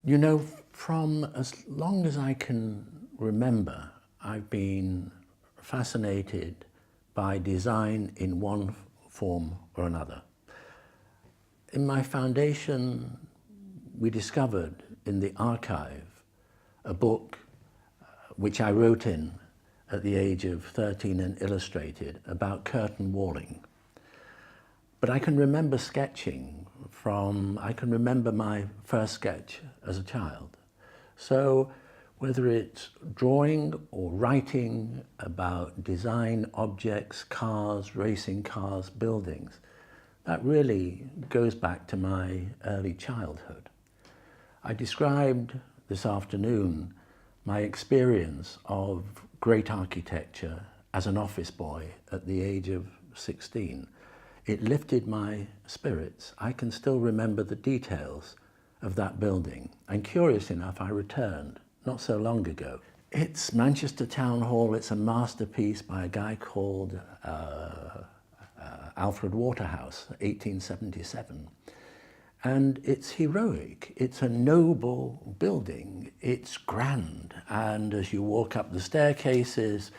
You know, from as long as I can remember, I've been fascinated by design in one form or another. In my foundation, we discovered in the archive a book which I wrote in at the age of 13 and illustrated about curtain walling. But I can remember sketching I can remember my first sketch as a child. So whether it's drawing or writing about design objects, cars, racing cars, buildings, that really goes back to my early childhood. I described this afternoon my experience of great architecture as an office boy at the age of 16. It lifted my spirits. I can still remember the details of that building. And curious enough, I returned not so long ago. It's Manchester Town Hall. It's a masterpiece by a guy called Alfred Waterhouse, 1877. And it's heroic. It's a noble building. It's grand. And as you walk up the staircases,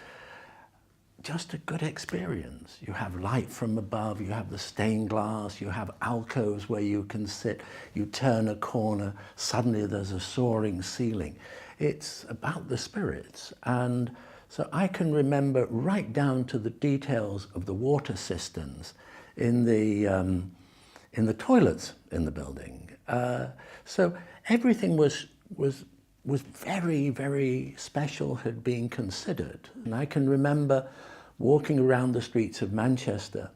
just a good experience. You have light from above, you have the stained glass, you have alcoves where you can sit, you turn a corner, suddenly there's a soaring ceiling. It's about the spirits. And so I can remember right down to the details of the water cisterns in the toilets in the building. So everything was very, very special, had been considered. And I can remember walking around the streets of Manchester.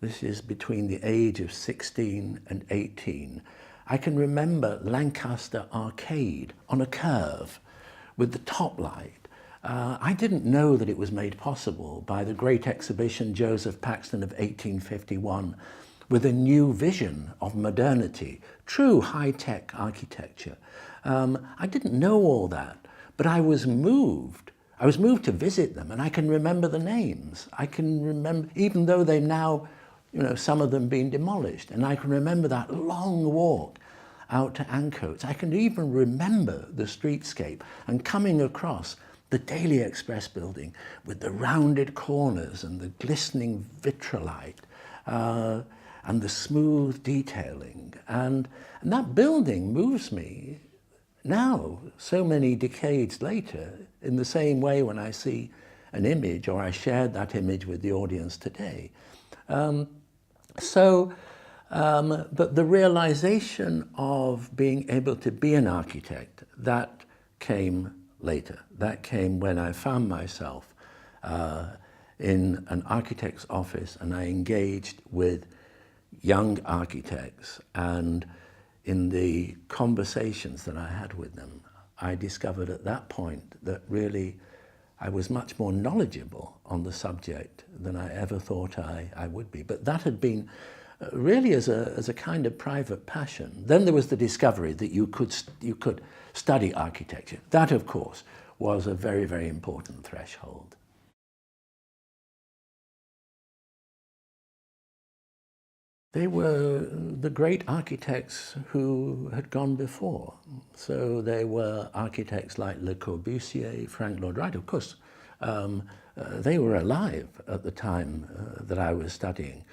This is between the age of 16 and 18. I can remember Lancaster Arcade on a curve with the top light. I didn't know that it was made possible by the great exhibition Joseph Paxton of 1851 with a new vision of modernity, true high-tech architecture. I didn't know all that, but I was moved. I was moved to visit them, and I can remember the names. I can remember, even though they've now, some of them been demolished, and I can remember that long walk out to Ancoats. I can even remember the streetscape and coming across the Daily Express building with the rounded corners and the glistening vitrolite and the smooth detailing. And that building moves me now, so many decades later, in the same way when I see an image or I shared that image with the audience today. But the realization of being able to be an architect, that came later. That came when I found myself in an architect's office and I engaged with young architects, and in the conversations that I had with them, I discovered at that point that really I was much more knowledgeable on the subject than I ever thought I would be. But that had been really as a kind of private passion. Then there was the discovery that you could study architecture. That, of course, was a very, very important threshold. They were the great architects who had gone before. So they were architects like Le Corbusier, Frank Lloyd Wright. Of course, they were alive at the time that I was studying.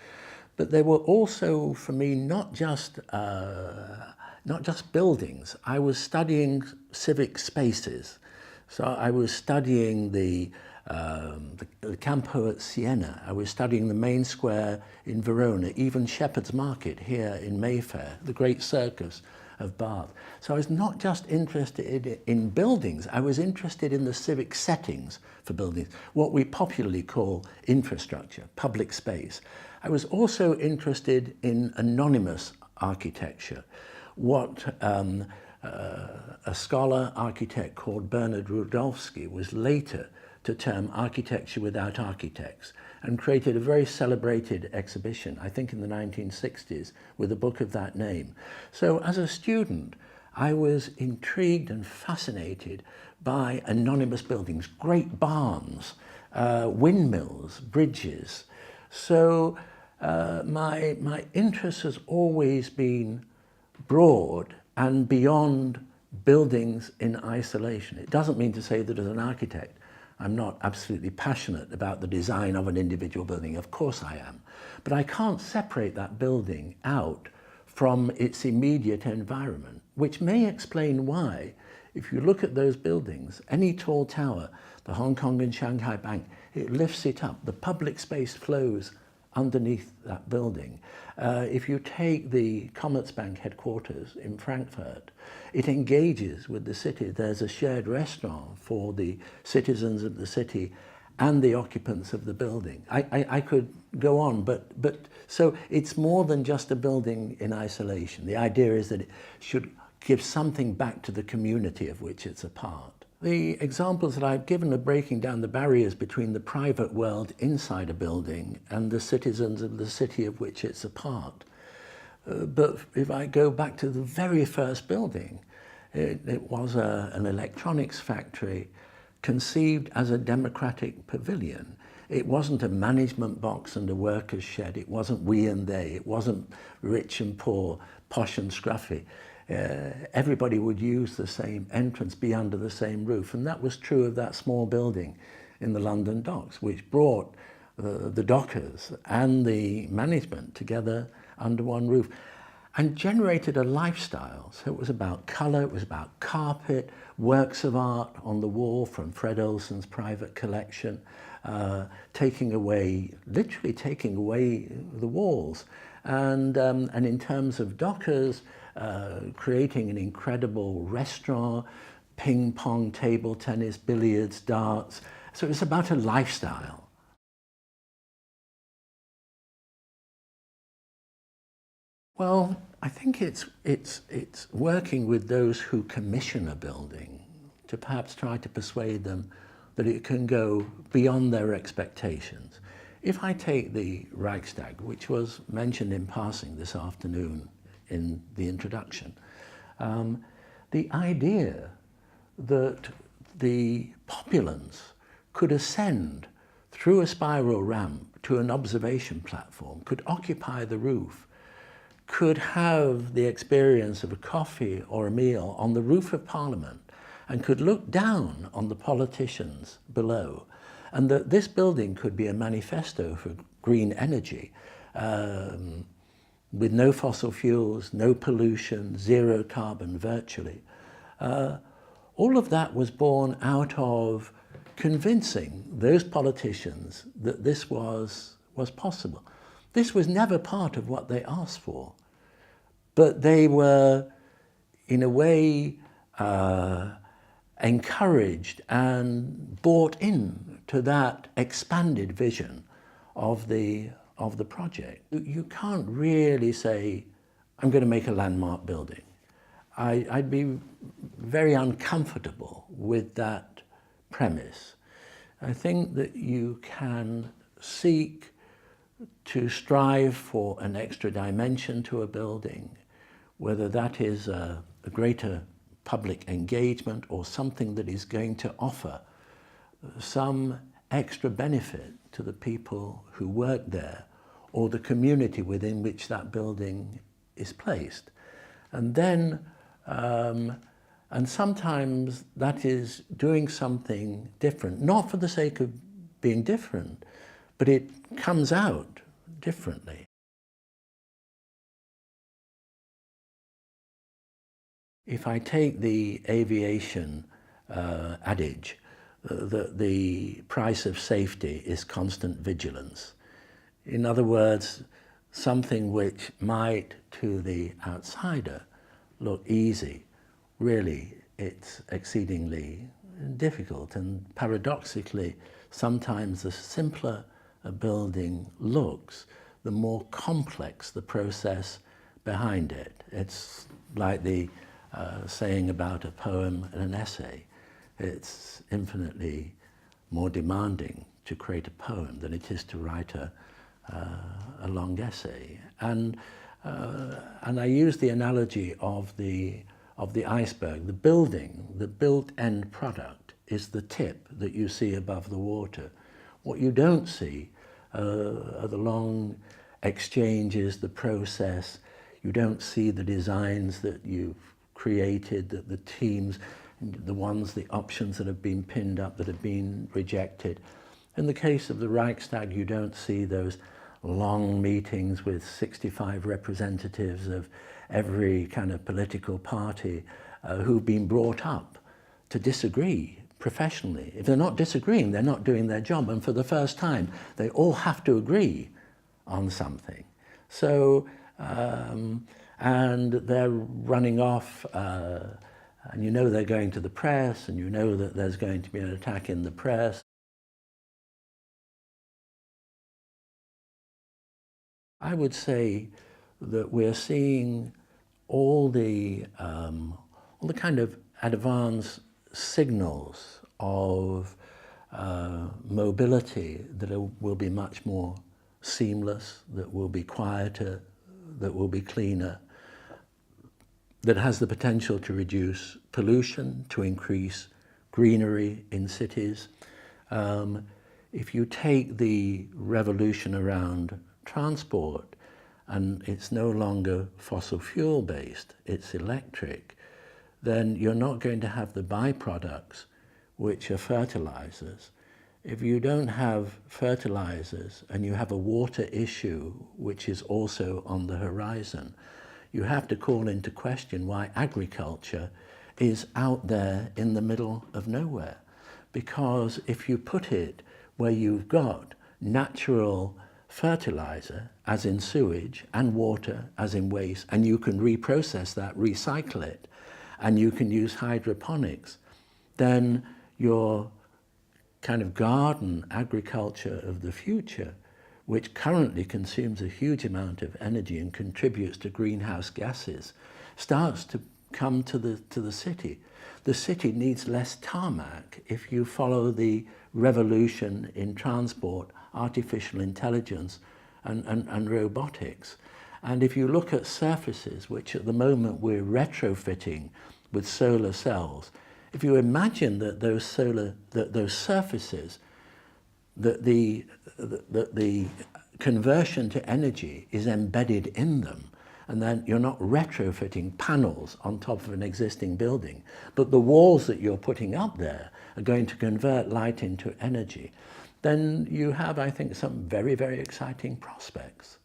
But they were also, for me, not just buildings. I was studying civic spaces. So I was studying the Campo at Siena. I was studying the main square in Verona, even Shepherd's Market here in Mayfair, the great circus of Bath. So I was not just interested in buildings, I was interested in the civic settings for buildings, what we popularly call infrastructure, public space. I was also interested in anonymous architecture, what a scholar architect called Bernard Rudolfsky was later to term architecture without architects, and created a very celebrated exhibition, I think in the 1960s, with a book of that name. So as a student, I was intrigued and fascinated by anonymous buildings, great barns, windmills, bridges. So my interest has always been broad and beyond buildings in isolation. It doesn't mean to say that as an architect I'm not absolutely passionate about the design of an individual building. Of course I am. But I can't separate that building out from its immediate environment, which may explain why, if you look at those buildings, any tall tower, the Hong Kong and Shanghai Bank, it lifts it up. The public space flows underneath that building. If you take the Commerzbank headquarters in Frankfurt, it engages with the city. There's a shared restaurant for the citizens of the city and the occupants of the building. I could go on, but so it's more than just a building in isolation. The idea is that it should give something back to the community of which it's a part. The examples that I've given are breaking down the barriers between the private world inside a building and the citizens of the city of which it's a part. But if I go back to the very first building, it was an electronics factory conceived as a democratic pavilion. It wasn't a management box and a worker's shed. It wasn't we and they. It wasn't rich and poor, posh and scruffy. Everybody would use the same entrance, be under the same roof. And that was true of that small building in the London docks, which brought the dockers and the management together under one roof and generated a lifestyle. So it was about colour, it was about carpet, works of art on the wall from Fred Olsen's private collection, literally taking away the walls. And in terms of dockers, creating an incredible restaurant, ping pong, table tennis, billiards, darts. So it's about a lifestyle. Well, I think it's working with those who commission a building to perhaps try to persuade them that it can go beyond their expectations. If I take the Reichstag, which was mentioned in passing this afternoon in the introduction, the idea that the populace could ascend through a spiral ramp to an observation platform, could occupy the roof, could have the experience of a coffee or a meal on the roof of Parliament and could look down on the politicians below, and that this building could be a manifesto for green energy, with no fossil fuels, no pollution, zero carbon virtually. All of that was born out of convincing those politicians that this was possible. This was never part of what they asked for, but they were, in a way, encouraged and bought in to that expanded vision of the project. You can't really say, I'm going to make a landmark building. I'd be very uncomfortable with that premise. I think that you can seek to strive for an extra dimension to a building, whether that is a greater public engagement or something that is going to offer some extra benefit to the people who work there or the community within which that building is placed. And then, and sometimes that is doing something different, not for the sake of being different, but it comes out differently. If I take the aviation adage that the price of safety is constant vigilance, in other words, something which might to the outsider look easy, really it's exceedingly difficult, and paradoxically sometimes the simpler a building looks, the more complex the process behind it. It's like the saying about a poem and an essay. It's infinitely more demanding to create a poem than it is to write a long essay. And I use the analogy of the iceberg. The building, the built end product, is the tip that you see above the water. What you don't see are the long exchanges, the process. You don't see the designs that you've created, the teams, the options that have been pinned up, that have been rejected. In the case of the Reichstag, you don't see those long meetings with 65 representatives of every kind of political party who've been brought up to disagree professionally. If they're not disagreeing, they're not doing their job. And for the first time, they all have to agree on something. So, and they're running off, and you know they're going to the press, and you know that there's going to be an attack in the press. I would say that we're seeing all the kind of advanced signals of mobility that will be much more seamless, that will be quieter, that will be cleaner, that has the potential to reduce pollution, to increase greenery in cities. If you take the revolution around transport, and it's no longer fossil fuel based, it's electric, then you're not going to have the byproducts, which are fertilizers. If you don't have fertilizers and you have a water issue, which is also on the horizon, you have to call into question why agriculture is out there in the middle of nowhere. Because if you put it where you've got natural fertilizer, as in sewage, and water, as in waste, and you can reprocess that, recycle it, and you can use hydroponics, then your kind of garden agriculture of the future, which currently consumes a huge amount of energy and contributes to greenhouse gases, starts to come to the city. The city needs less tarmac if you follow the revolution in transport, artificial intelligence, and robotics. And if you look at surfaces, which at the moment we're retrofitting with solar cells, if you imagine that those surfaces, that the conversion to energy is embedded in them, and then you're not retrofitting panels on top of an existing building, but the walls that you're putting up there are going to convert light into energy, then you have, I think, some very, very exciting prospects.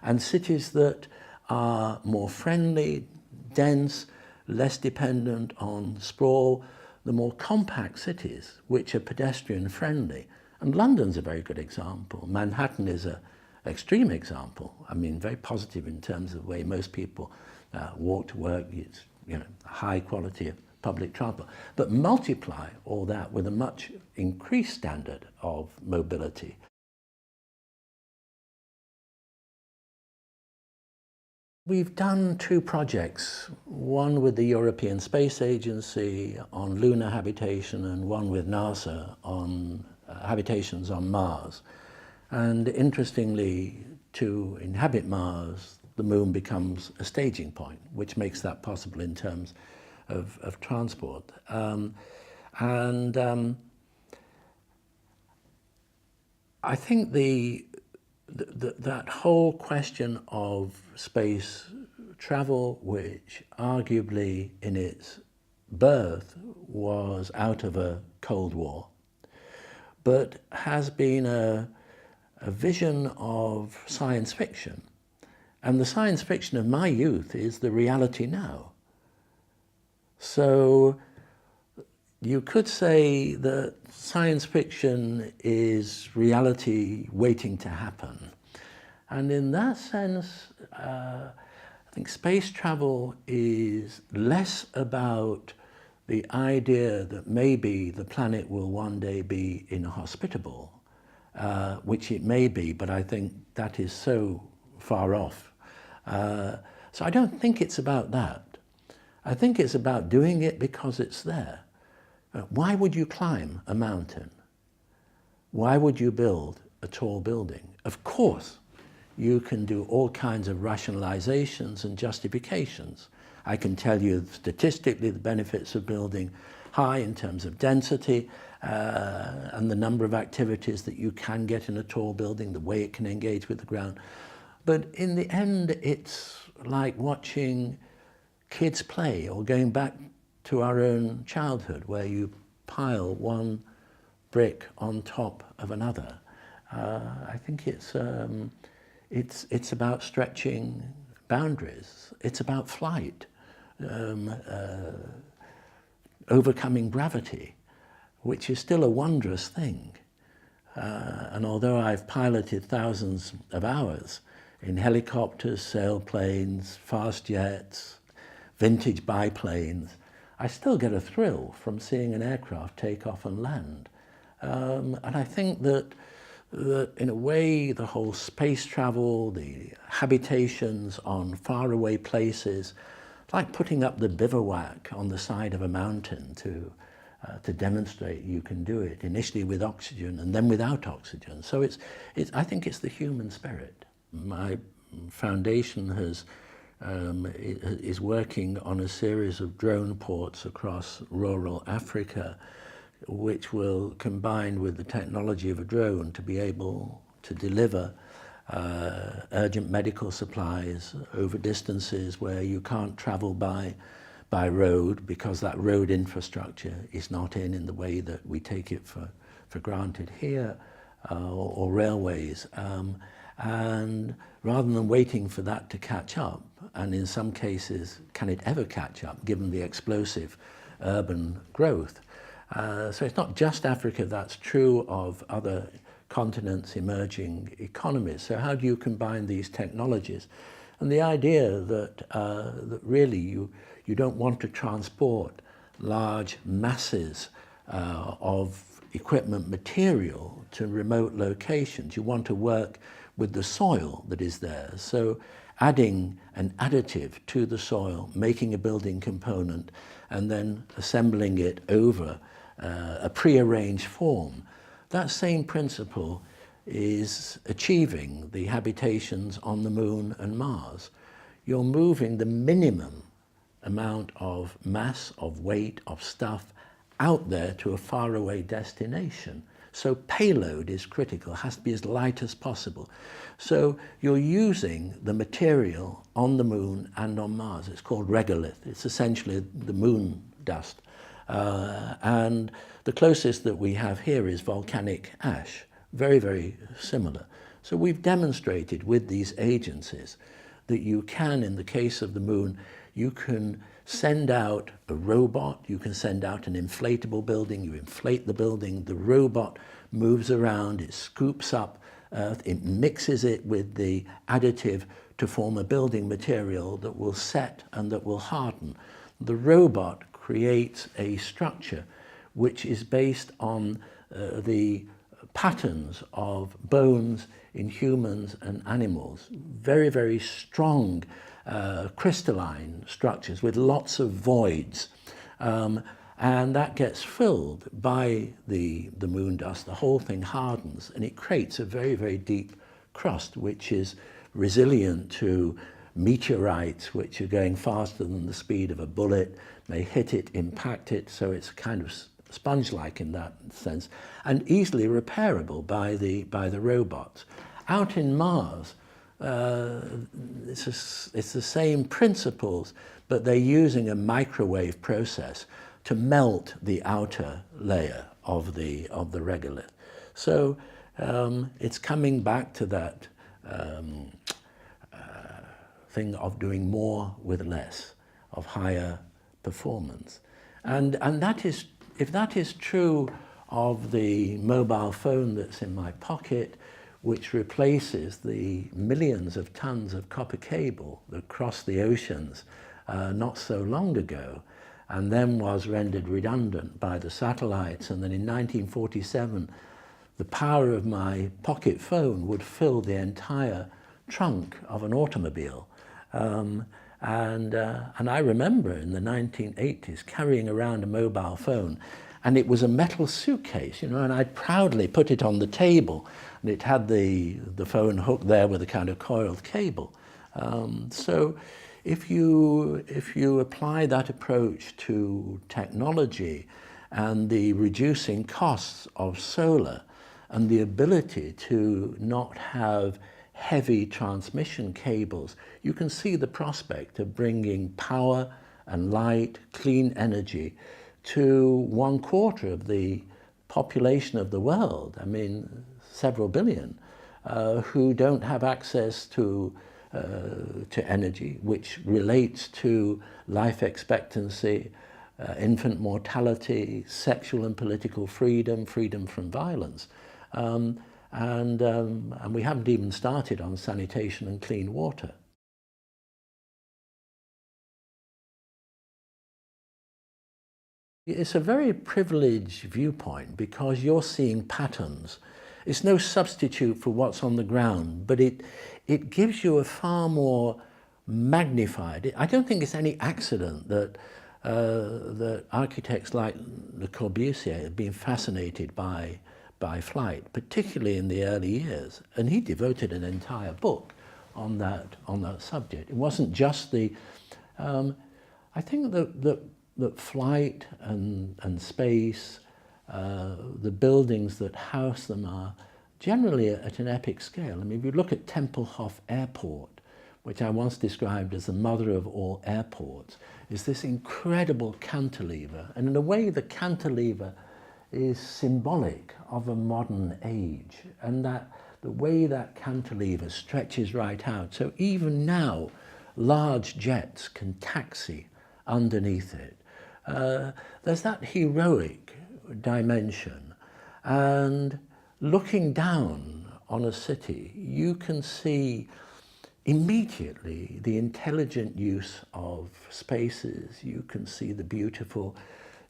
And cities that are more friendly, dense, less dependent on sprawl, the more compact cities, which are pedestrian friendly. And London's a very good example. Manhattan is an extreme example. I mean, very positive in terms of the way most people walk to work. It's, you know, high quality of public transport. But multiply all that with a much increased standard of mobility. We've done two projects, one with the European Space Agency on lunar habitation and one with NASA on habitations on Mars. And interestingly, to inhabit Mars, the moon becomes a staging point, which makes that possible in terms of transport. I think that whole question of space travel, which arguably in its birth was out of a Cold War, but has been a vision of science fiction. And the science fiction of my youth is the reality now. So you could say that science fiction is reality waiting to happen. And in that sense, I think space travel is less about the idea that maybe the planet will one day be inhospitable, which it may be, but I think that is so far off. So I don't think it's about that. I think it's about doing it because it's there. Why would you climb a mountain? Why would you build a tall building? Of course, you can do all kinds of rationalizations and justifications. I can tell you statistically the benefits of building high in terms of density and the number of activities that you can get in a tall building, the way it can engage with the ground. But in the end, it's like watching kids play, or going back to our own childhood, where you pile one brick on top of another. I think it's about stretching boundaries. It's about flight, overcoming gravity, which is still a wondrous thing. And although I've piloted thousands of hours in helicopters, sailplanes, fast jets, vintage biplanes, I still get a thrill from seeing an aircraft take off and land. And I think that in a way, the whole space travel, the habitations on faraway places, like putting up the bivouac on the side of a mountain to demonstrate you can do it, initially with oxygen and then without oxygen. So I think it's the human spirit. My foundation is working on a series of drone ports across rural Africa, which will combine with the technology of a drone to be able to deliver urgent medical supplies over distances where you can't travel by road, because that road infrastructure is not in the way that we take it for granted here, or railways. And rather than waiting for that to catch up, and in some cases, can it ever catch up given the explosive urban growth? So it's not just Africa, that's true of other continents, emerging economies. So how do you combine these technologies? And the idea that really you don't want to transport large masses of equipment material to remote locations. You want to work with the soil that is there. So adding an additive to the soil, making a building component, and then assembling it over a prearranged form. That same principle is achieving the habitations on the Moon and Mars. You're moving the minimum amount of mass, of weight, of stuff out there to a faraway destination. So payload is critical, has to be as light as possible. So you're using the material on the Moon and on Mars. It's called regolith. It's essentially the moon dust. And the closest that we have here is volcanic ash, very, very similar. So we've demonstrated with these agencies that you can, in the case of the Moon, you can send out a robot, you can send out an inflatable building, you inflate the building, the robot moves around, it scoops up earth, it mixes it with the additive to form a building material that will set and that will harden. The robot creates a structure which is based on the patterns of bones in humans and animals. Very, very strong crystalline structures with lots of voids. And that gets filled by the moon dust. The whole thing hardens and it creates a very, very deep crust, which is resilient to meteorites, which are going faster than the speed of a bullet, may hit it, impact it, so it's kind of sponge-like in that sense, and easily repairable by the robots. Out in Mars, it's the same principles, but they're using a microwave process to melt the outer layer of the regolith. So it's coming back to that thing of doing more with less, of higher performance. And that is, if that is true of the mobile phone that's in my pocket, which replaces the millions of tons of copper cable that crossed the oceans not so long ago, and then was rendered redundant by the satellites, and then in 1947, the power of my pocket phone would fill the entire trunk of an automobile. And I remember in the 1980s carrying around a mobile phone, and it was a metal suitcase, you know, and I'd proudly put it on the table, and it had the phone hooked there with a kind of coiled cable. So if you apply that approach to technology and the reducing costs of solar and the ability to not have heavy transmission cables, you can see the prospect of bringing power and light, clean energy to 1/4 of the population of the world, I mean several billion, who don't have access to energy, which relates to life expectancy, infant mortality, sexual and political freedom, freedom from violence. And we haven't even started on sanitation and clean water. It's a very privileged viewpoint because you're seeing patterns. It's no substitute for what's on the ground, but it gives you a far more magnified. I don't think it's any accident that that architects like Le Corbusier have been fascinated by flight, particularly in the early years, and he devoted an entire book on that subject. It wasn't just the. I think that flight and space, the buildings that house them are generally at an epic scale. I mean, if you look at Tempelhof Airport, which I once described as the mother of all airports, is this incredible cantilever. And in a way, the cantilever is symbolic of a modern age, and that the way that cantilever stretches right out. So even now, large jets can taxi underneath it. There's that heroic dimension, and looking down on a city, you can see immediately the intelligent use of spaces. You can see the beautiful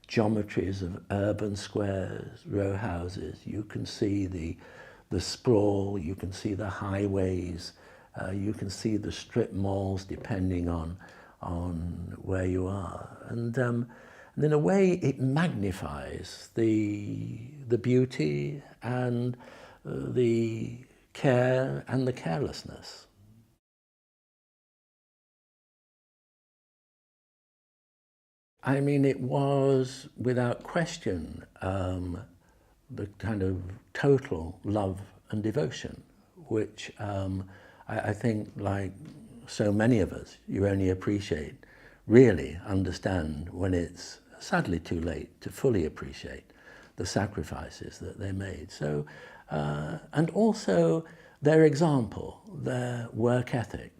geometries of urban squares, row houses. You can see the sprawl, you can see the highways, you can see the strip malls depending on where you are. And in a way it magnifies the beauty and the care and the carelessness. I mean, it was without question the kind of total love and devotion, which I think, like so many of us, you only appreciate, really understand when it's sadly too late to fully appreciate the sacrifices that they made. So, and also their example, their work ethic.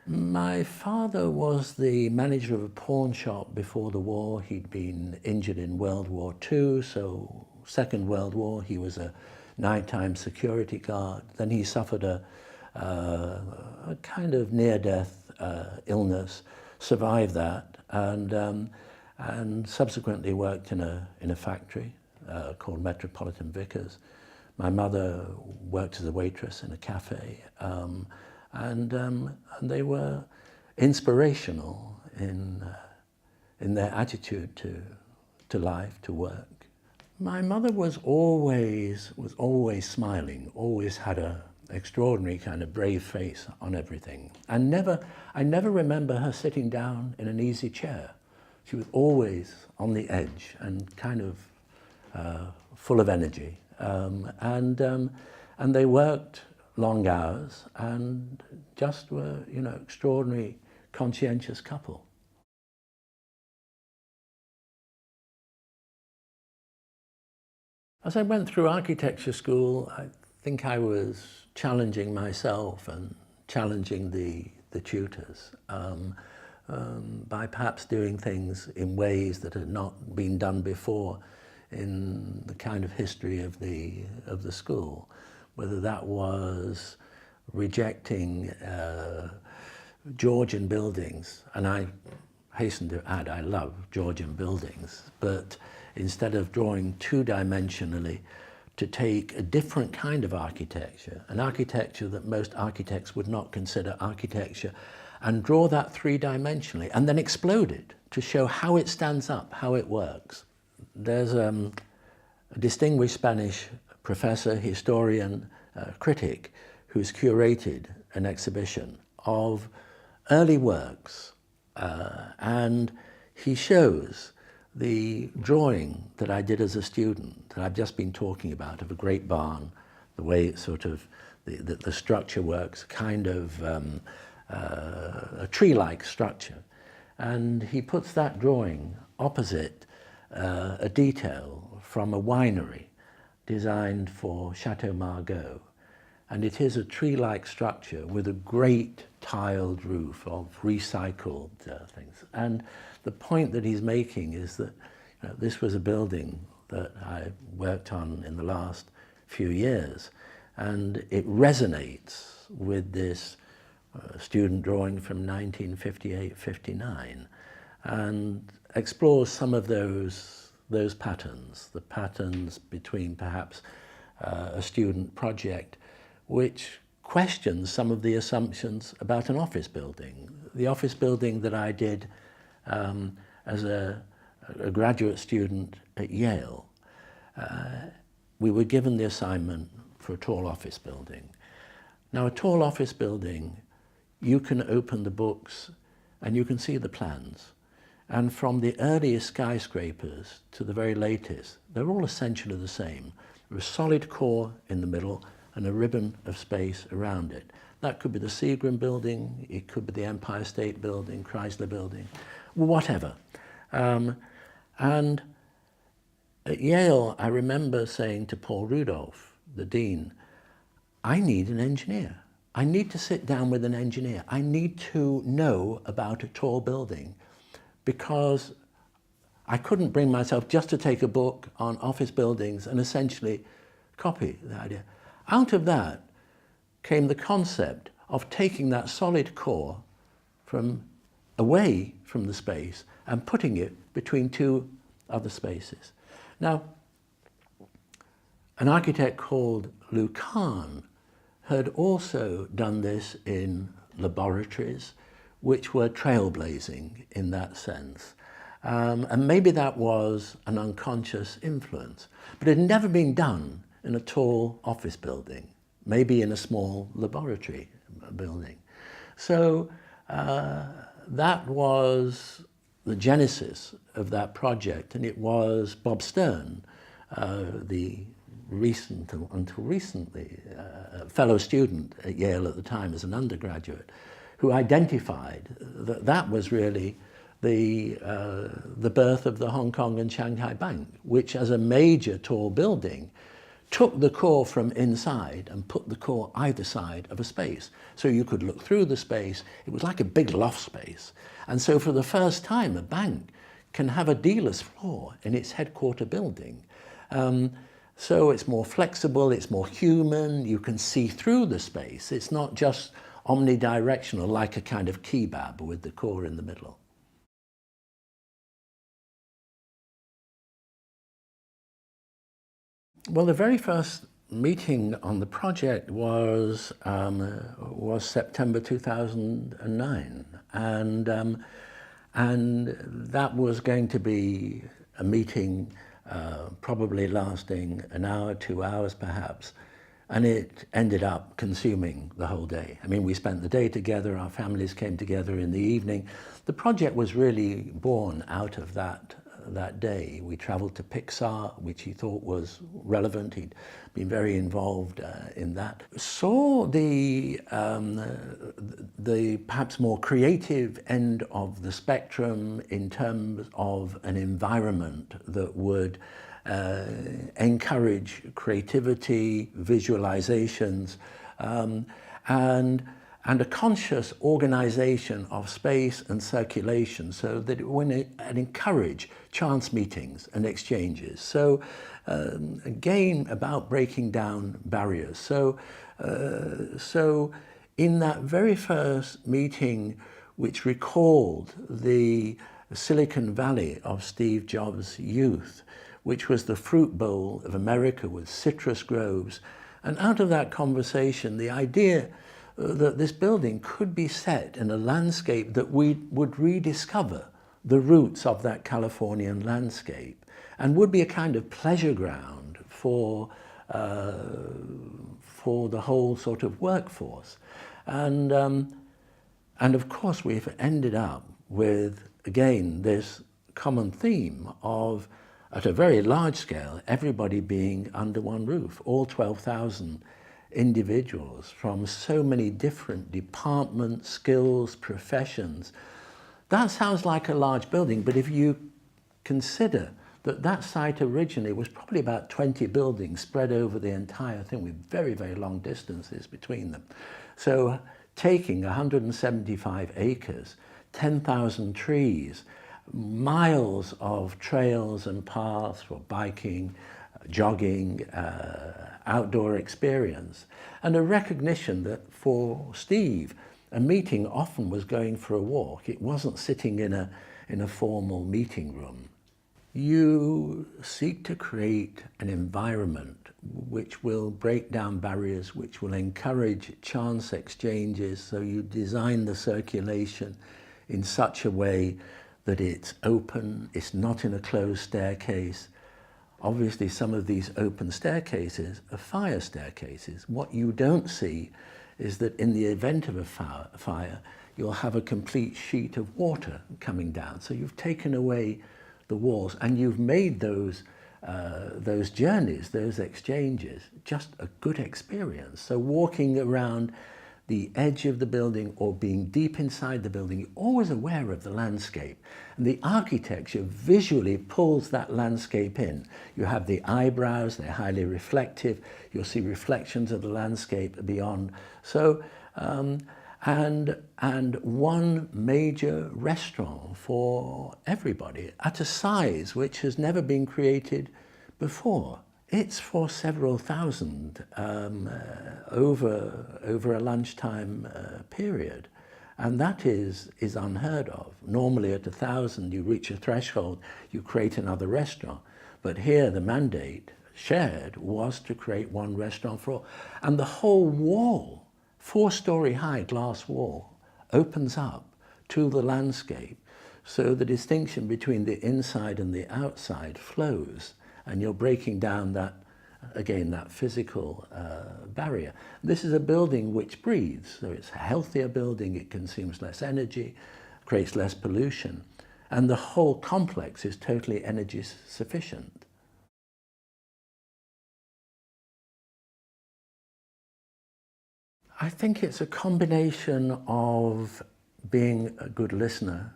My father was the manager of a pawn shop before the war. He'd been injured in World War II, so Second World War, he was a nighttime security guard. Then he suffered a kind of near-death illness, survived that, and subsequently worked in a factory called Metropolitan Vickers. My mother worked as a waitress in a cafe, and they were inspirational in their attitude to life, to work. My mother was always smiling, always had an extraordinary kind of brave face on everything. And I never remember her sitting down in an easy chair. She was always on the edge and kind of full of energy. And they worked long hours and just were, extraordinary, conscientious couple. As I went through architecture school, I think I was challenging myself and challenging the tutors by perhaps doing things in ways that had not been done before in the kind of history of the school. Whether that was rejecting Georgian buildings, and I hasten to add I love Georgian buildings, but instead of drawing two-dimensionally, to take a different kind of architecture, an architecture that most architects would not consider architecture, and draw that three-dimensionally, and then explode it to show how it stands up, how it works. There's a distinguished Spanish professor, historian, critic, who's curated an exhibition of early works, and he shows the drawing that I did as a student, that I've just been talking about, of a great barn, the way it sort of, the structure works, kind of a tree-like structure. And he puts that drawing opposite a detail from a winery designed for Chateau Margaux. And it is a tree-like structure with a great tiled roof of recycled things. And the point that he's making is that this was a building that I worked on in the last few years, and it resonates with this student drawing from 1958-59 and explores some of those patterns, the patterns between perhaps a student project which questions some of the assumptions about an office building. The office building that I did as a graduate student at Yale, we were given the assignment for a tall office building. Now, a tall office building, you can open the books and you can see the plans. And from the earliest skyscrapers to the very latest, they're all essentially the same. There's a solid core in the middle and a ribbon of space around it. That could be the Seagram building, it could be the Empire State Building, Chrysler Building, whatever. And at Yale, I remember saying to Paul Rudolph, the dean, I need an engineer. I need to sit down with an engineer. I need to know about a tall building, because I couldn't bring myself just to take a book on office buildings and essentially copy the idea. Out of that came the concept of taking that solid core from away from the space and putting it between two other spaces. Now, an architect called Lou Kahn had also done this in laboratories, which were trailblazing in that sense. And maybe that was an unconscious influence, but it had never been done in a tall office building, maybe in a small laboratory building. So that was the genesis of that project, and it was Bob Stern, the until recently fellow student at Yale at the time as an undergraduate, who identified that that was really the birth of the Hong Kong and Shanghai Bank, which as a major tall building took the core from inside and put the core either side of a space. So you could look through the space. It was like a big loft space. And so for the first time, a bank can have a dealer's floor in its headquarter building. So it's more flexible, it's more human, you can see through the space. It's not just omnidirectional like a kind of kebab with the core in the middle. Well, the very first meeting on the project was September 2009, and that was going to be a meeting probably lasting an hour, 2 hours perhaps, and it ended up consuming the whole day. I mean, we spent the day together, our families came together in the evening. The project was really born out of that day. We traveled to Pixar, which he thought was relevant. He'd been very involved in that. Saw the perhaps more creative end of the spectrum in terms of an environment that would encourage creativity, visualizations, and a conscious organization of space and circulation, so that it would encourage chance meetings and exchanges. So again, about breaking down barriers. So in that very first meeting, which recalled the Silicon Valley of Steve Jobs' youth, which was the fruit bowl of America with citrus groves, and out of that conversation, the idea that this building could be set in a landscape that we would rediscover the roots of that Californian landscape, and would be a kind of pleasure ground for the whole sort of workforce. And of course we've ended up with, again, this common theme of, at a very large scale, everybody being under one roof, all 12,000 individuals from so many different departments, skills, professions. That sounds like a large building, but if you consider that that site originally was probably about 20 buildings spread over the entire thing with very, very long distances between them. So taking 175 acres, 10,000 trees, miles of trails and paths for biking, jogging, outdoor experience, and a recognition that for Steve, a meeting often was going for a walk. It wasn't sitting in a formal meeting room. You seek to create an environment which will break down barriers, which will encourage chance exchanges. So you design the circulation in such a way that it's open, it's not in a closed staircase. Obviously, some of these open staircases are fire staircases. What you don't see is that in the event of a fire, you'll have a complete sheet of water coming down. So you've taken away the walls, and you've made those journeys, those exchanges, just a good experience. So walking around the edge of the building or being deep inside the building, you're always aware of the landscape. And the architecture visually pulls that landscape in. You have the eyebrows, they're highly reflective. You'll see reflections of the landscape beyond. So, and one major restaurant for everybody at a size which has never been created before. It's for several thousand over a lunchtime period, and that is unheard of. Normally at 1,000 you reach a threshold, you create another restaurant, but here the mandate shared was to create one restaurant for all. And the whole wall, 4-story high glass wall, opens up to the landscape, so the distinction between the inside and the outside flows, and you're breaking down that, again, that physical barrier. This is a building which breathes, so it's a healthier building, it consumes less energy, creates less pollution, and the whole complex is totally energy sufficient. I think it's a combination of being a good listener,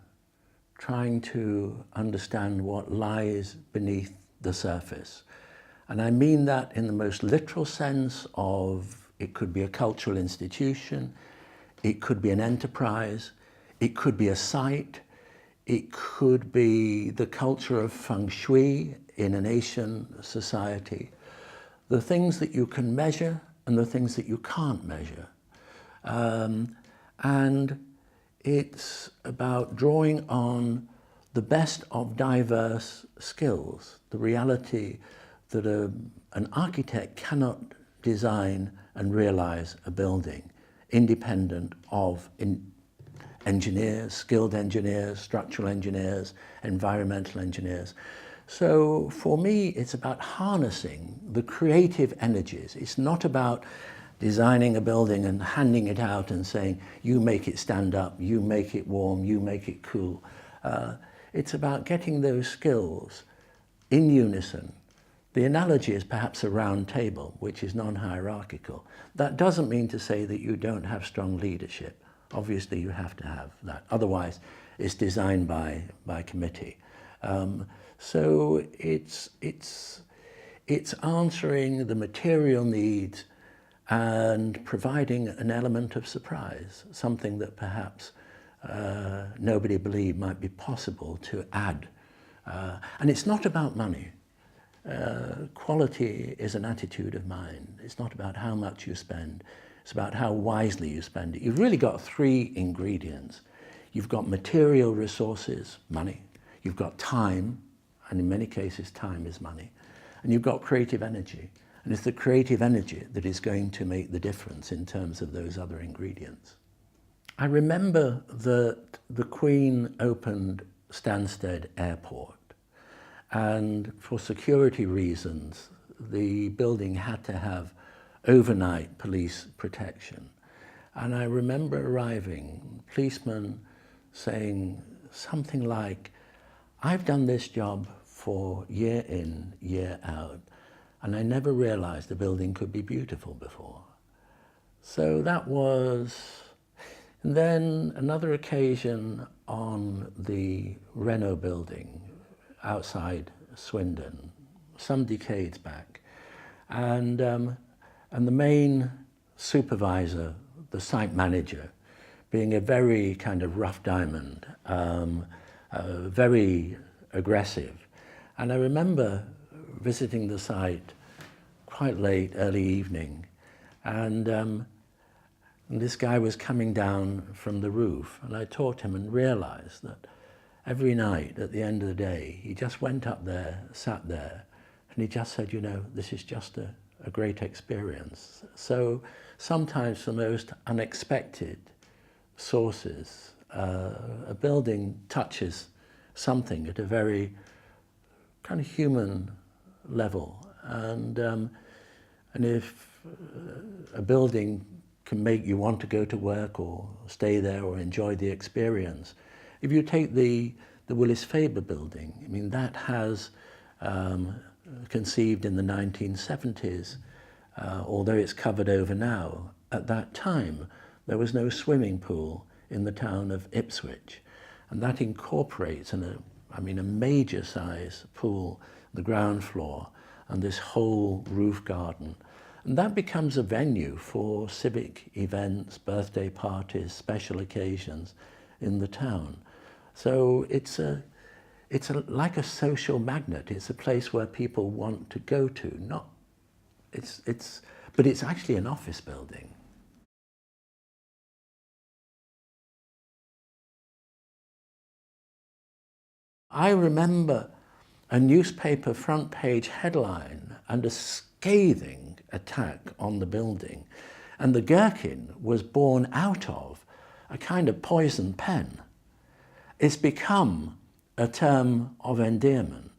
trying to understand what lies beneath the surface. And I mean that in the most literal sense of it could be a cultural institution, it could be an enterprise, it could be a site, it could be the culture of feng shui in an Asian society. The things that you can measure and the things that you can't measure. And it's about drawing on the best of diverse skills, the reality that an architect cannot design and realize a building independent of engineers, skilled engineers, structural engineers, environmental engineers. So for me, it's about harnessing the creative energies. It's not about designing a building and handing it out and saying, you make it stand up, you make it warm, you make it cool. It's about getting those skills in unison. The analogy is perhaps a round table, which is non-hierarchical. That doesn't mean to say that you don't have strong leadership. Obviously, you have to have that. Otherwise, it's designed by committee. So it's answering the material needs and providing an element of surprise, something that perhaps nobody believed might be possible to add. And it's not about money. Quality is an attitude of mind. It's not about how much you spend. It's about how wisely you spend it. You've really got 3 ingredients. You've got material resources, money. You've got time, and in many cases time is money. And you've got creative energy. And it's the creative energy that is going to make the difference in terms of those other ingredients. I remember that the Queen opened Stansted Airport, and for security reasons, the building had to have overnight police protection. And I remember arriving, policemen saying something like, I've done this job for year in, year out, and I never realized the building could be beautiful before. So that was, And then another occasion on the Renault building outside Swindon, some decades back. And the main supervisor, the site manager, being a very kind of rough diamond, very aggressive. And I remember visiting the site quite late, early evening, and this guy was coming down from the roof, and I talked to him and realized that every night at the end of the day, he just went up there, sat there, and he just said, you know, this is just a great experience. So sometimes the most unexpected sources, a building touches something at a very kind of human level. And if a building can make you want to go to work or stay there or enjoy the experience. If you take the Willis Faber building, I mean, that has conceived in the 1970s, although it's covered over now. At that time, there was no swimming pool in the town of Ipswich, and that incorporates a major size pool, the ground floor, and this whole roof garden. And that becomes a venue for civic events, birthday parties, special occasions in the town. So it's like a social magnet. It's a place where people want to go to. But it's actually an office building. I remember a newspaper front page headline and a scathing attack on the building. And the gherkin was born out of a kind of poison pen. It's become a term of endearment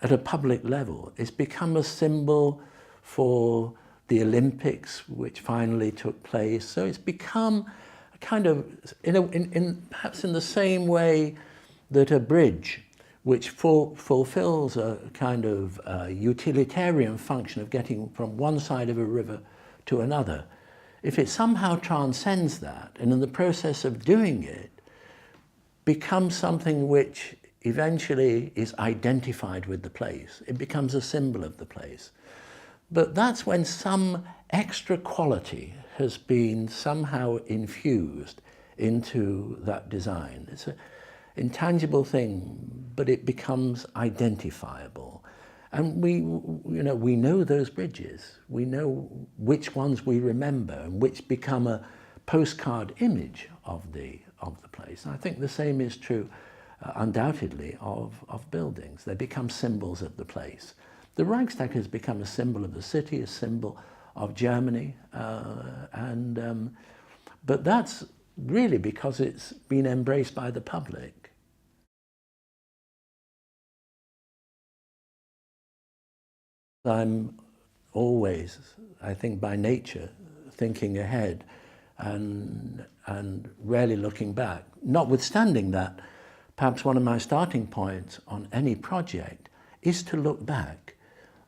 at a public level. It's become a symbol for the Olympics, which finally took place. So it's become a kind of, perhaps in the same way that a bridge, which fulfills a kind of utilitarian function of getting from one side of a river to another, if it somehow transcends that, and in the process of doing it, becomes something which eventually is identified with the place, it becomes a symbol of the place. But that's when some extra quality has been somehow infused into that design. It's an intangible thing, but it becomes identifiable. And we know those bridges. We know which ones we remember and which become a postcard image of the place. And I think the same is true, undoubtedly, of buildings. They become symbols of the place. The Reichstag has become a symbol of the city, a symbol of Germany, but that's really because it's been embraced by the public. I'm always, I think by nature, thinking ahead and rarely looking back. Notwithstanding that, perhaps one of my starting points on any project is to look back.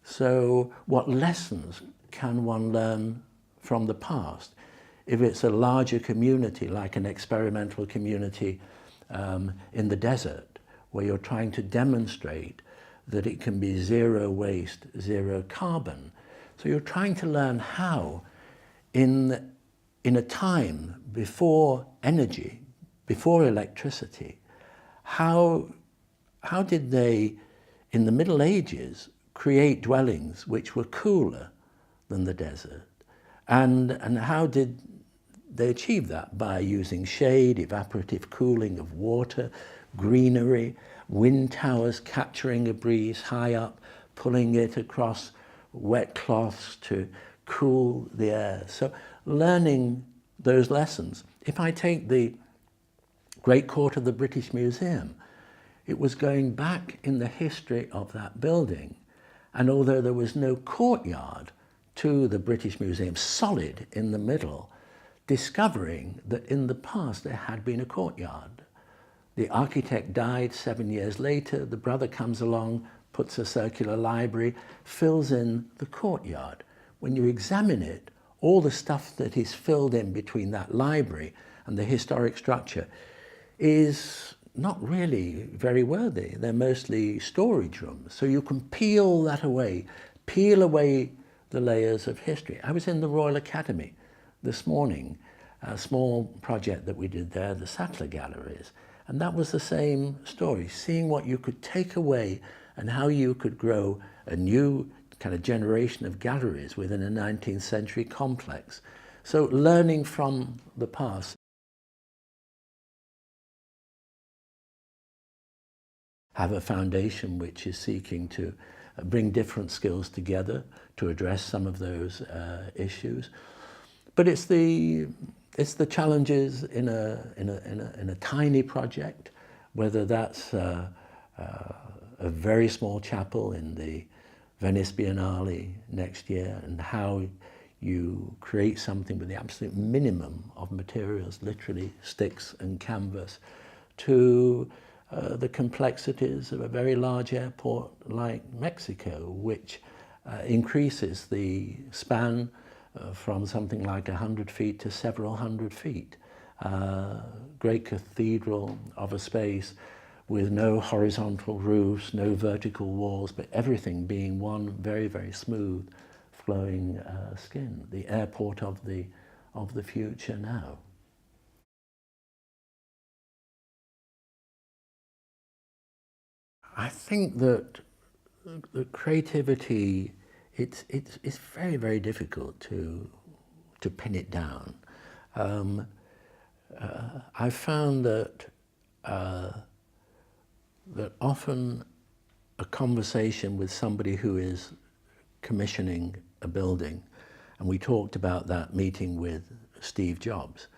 So what lessons can one learn from the past? If it's a larger community, like an experimental community in the desert, where you're trying to demonstrate that it can be zero waste, zero carbon. So you're trying to learn how, in a time before energy, before electricity, how did they, in the Middle Ages, create dwellings which were cooler than the desert? And how did they achieve that? By using shade, evaporative cooling of water, greenery, wind towers capturing a breeze high up, pulling it across wet cloths to cool the air. So learning those lessons. If I take the Great Court of the British Museum, it was going back in the history of that building. And although there was no courtyard to the British Museum, solid in the middle, discovering that in the past there had been a courtyard. The architect died 7 years later, the brother comes along, puts a circular library, fills in the courtyard. When you examine it, all the stuff that is filled in between that library and the historic structure is not really very worthy. They're mostly storage rooms. So you can peel away the layers of history. I was in the Royal Academy this morning, a small project that we did there, the Sattler Galleries, and that was the same story, seeing what you could take away and how you could grow a new kind of generation of galleries within a 19th century complex. So learning from the past. Have a foundation which is seeking to bring different skills together to address some of those issues. But it's the challenges in a tiny project, whether that's a very small chapel in the Venice Biennale next year, and how you create something with the absolute minimum of materials, literally sticks and canvas, to the complexities of a very large airport like Mexico, which increases the span from something like 100 feet to several hundred feet. Great cathedral of a space with no horizontal roofs, no vertical walls, but everything being one very, very smooth flowing skin. The airport of the future now. I think that the creativity, it's very, very difficult to pin it down. I found that that often a conversation with somebody who is commissioning a building, and we talked about that meeting with Steve Jobs,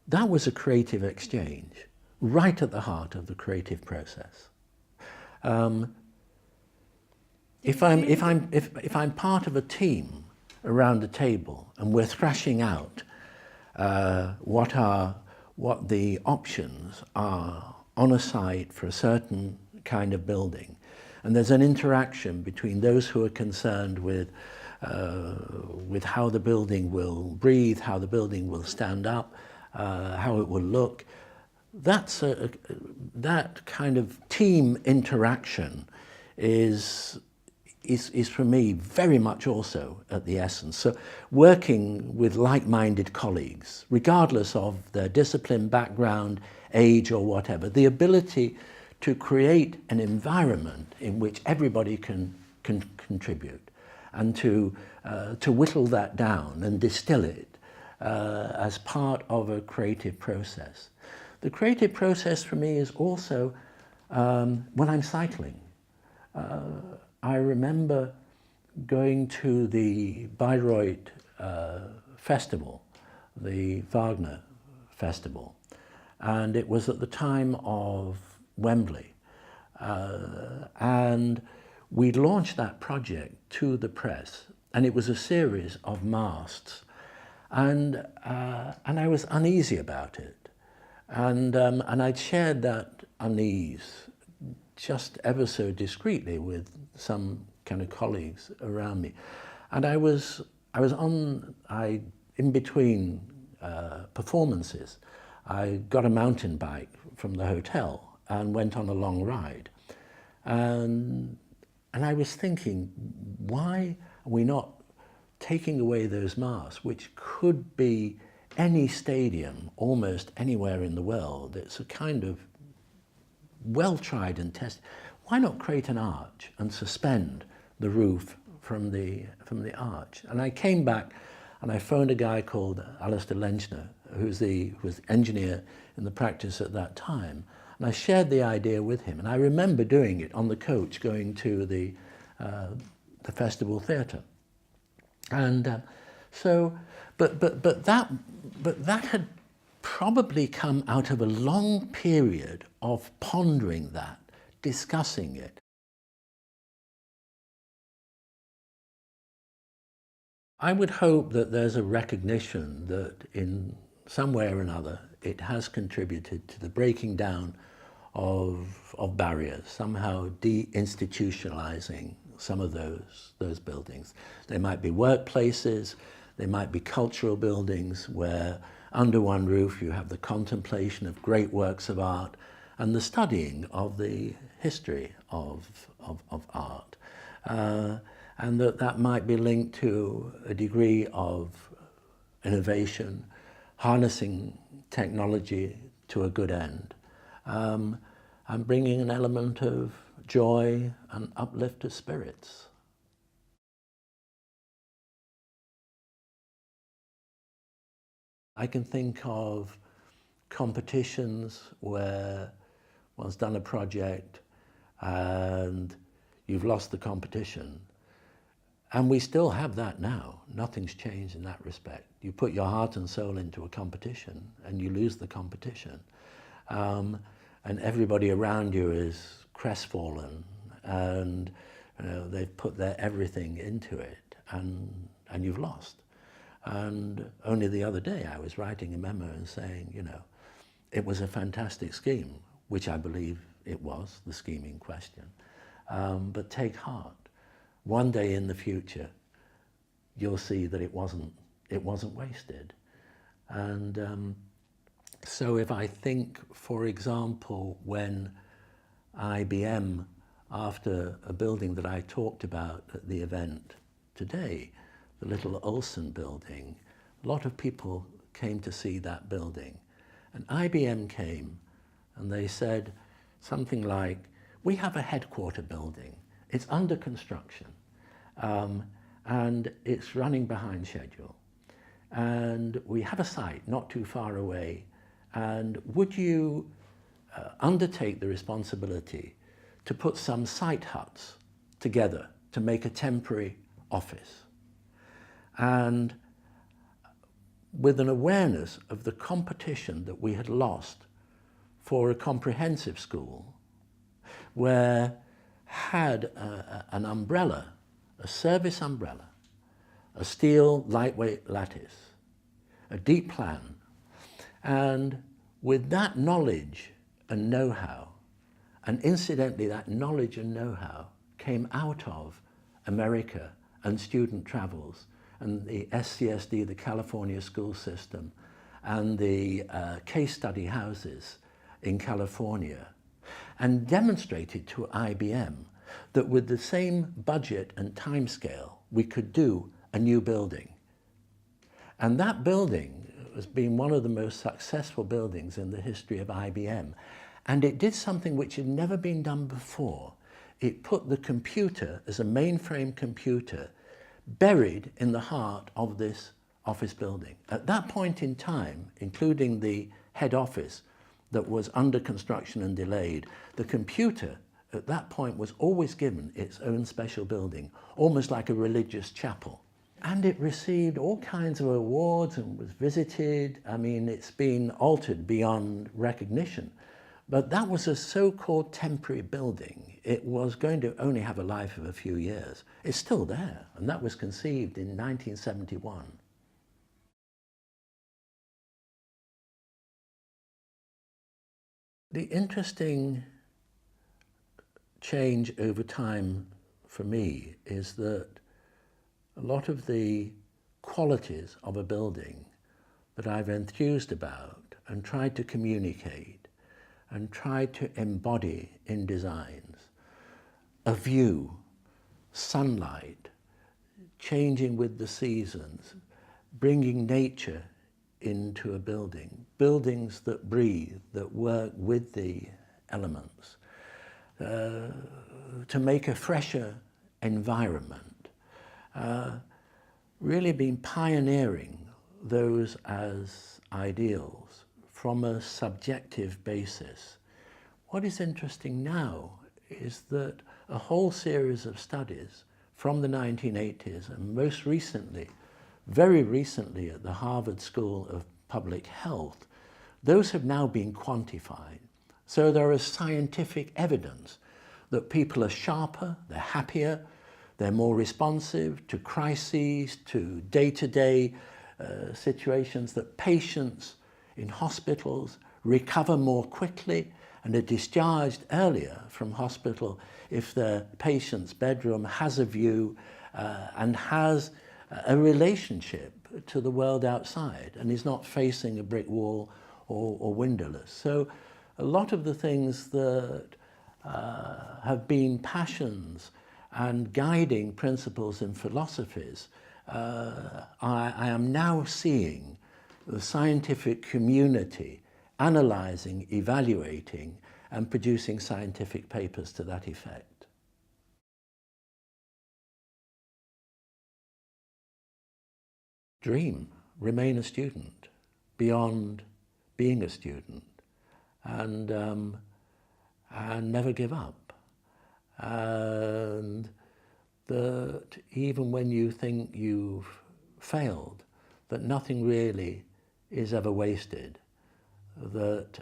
that was a creative exchange, right at the heart of the creative process. If I'm part of a team around a table and we're thrashing out what the options are on a site for a certain kind of building, and there's an interaction between those who are concerned with how the building will breathe, how the building will stand up, how it will look. That kind of team interaction is for me very much also at the essence. So working with like-minded colleagues, regardless of their discipline, background, age or whatever, the ability to create an environment in which everybody can contribute, and to whittle that down and distill it as part of a creative process. The creative process for me is also when I'm cycling. I remember going to the Bayreuth festival, the Wagner festival, and it was at the time of Wembley. And we launched that project to the press, and it was a series of masts, and I was uneasy about it. And I'd shared that unease just ever so discreetly with some kind of colleagues around me. And I was in between performances, I got a mountain bike from the hotel and went on a long ride. And I was thinking, why are we not taking away those masks, which could be any stadium, almost anywhere in the world? It's a kind of well-tried and tested. Why not create an arch and suspend the roof from the arch? And I came back and I phoned a guy called Alistair Lenchner, who was engineer in the practice at that time. And I shared the idea with him. And I remember doing it on the coach going to the festival theatre. And but that had probably come out of a long period of pondering that, discussing it. I would hope that there's a recognition that in some way or another it has contributed to the breaking down of barriers, somehow de-institutionalizing some of those buildings. They might be workplaces, they might be cultural buildings where under one roof you have the contemplation of great works of art and the studying of the history of art. And that might be linked to a degree of innovation, harnessing technology to a good end, and bringing an element of joy and uplift to spirits. I can think of competitions where one's done a project and you've lost the competition. And we still have that now. Nothing's changed in that respect. You put your heart and soul into a competition and you lose the competition. And everybody around you is crestfallen and they've put their everything into it and you've lost. And only the other day I was writing a memo and saying, it was a fantastic scheme, which I believe it was, the scheme in question. But take heart. One day in the future, you'll see that it wasn't wasted. And so if I think, for example, when IBM, after a building that I talked about at the event today, the little Olsen building, a lot of people came to see that building. And IBM came and they said something like, we have a headquarter building. It's under construction and it's running behind schedule. And we have a site not too far away. And would you undertake the responsibility to put some site huts together to make a temporary office? And with an awareness of the competition that we had lost for a comprehensive school, where had an umbrella, a service umbrella, a steel lightweight lattice, a deep plan, and with that knowledge and know-how, and incidentally that knowledge and know-how came out of America and student travels and the SCSD, the California school system, and the case study houses in California, and demonstrated to IBM that with the same budget and timescale, we could do a new building. And that building has been one of the most successful buildings in the history of IBM. And it did something which had never been done before. It put the computer as a mainframe computer buried in the heart of this office building. At that point in time, including the head office that was under construction and delayed, the computer at that point was always given its own special building, almost like a religious chapel. And it received all kinds of awards and was visited. I mean, it's been altered beyond recognition. But that was a so-called temporary building. It was going to only have a life of a few years. It's still there, and that was conceived in 1971. The interesting change over time for me is that a lot of the qualities of a building that I've enthused about and tried to communicate and tried to embody in designs, a view, sunlight, changing with the seasons, bringing nature into a building, buildings that breathe, that work with the elements, to make a fresher environment, really been pioneering those as ideals from a subjective basis. What is interesting now is that a whole series of studies from the 1980s and most recently, very recently at the Harvard School of Public Health, those have now been quantified. So there is scientific evidence that people are sharper, they're happier, they're more responsive to crises, to day-to-day situations, that patients in hospitals recover more quickly and are discharged earlier from hospital if the patient's bedroom has a view and has a relationship to the world outside, and he's not facing a brick wall or windowless. So a lot of the things that have been passions and guiding principles in philosophies, I am now seeing the scientific community analysing, evaluating, and producing scientific papers to that effect. Dream, remain a student beyond being a student, and never give up. And that even when you think you've failed, that nothing really is ever wasted, that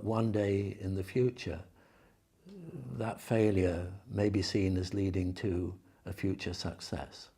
one day in the future, that failure may be seen as leading to a future success.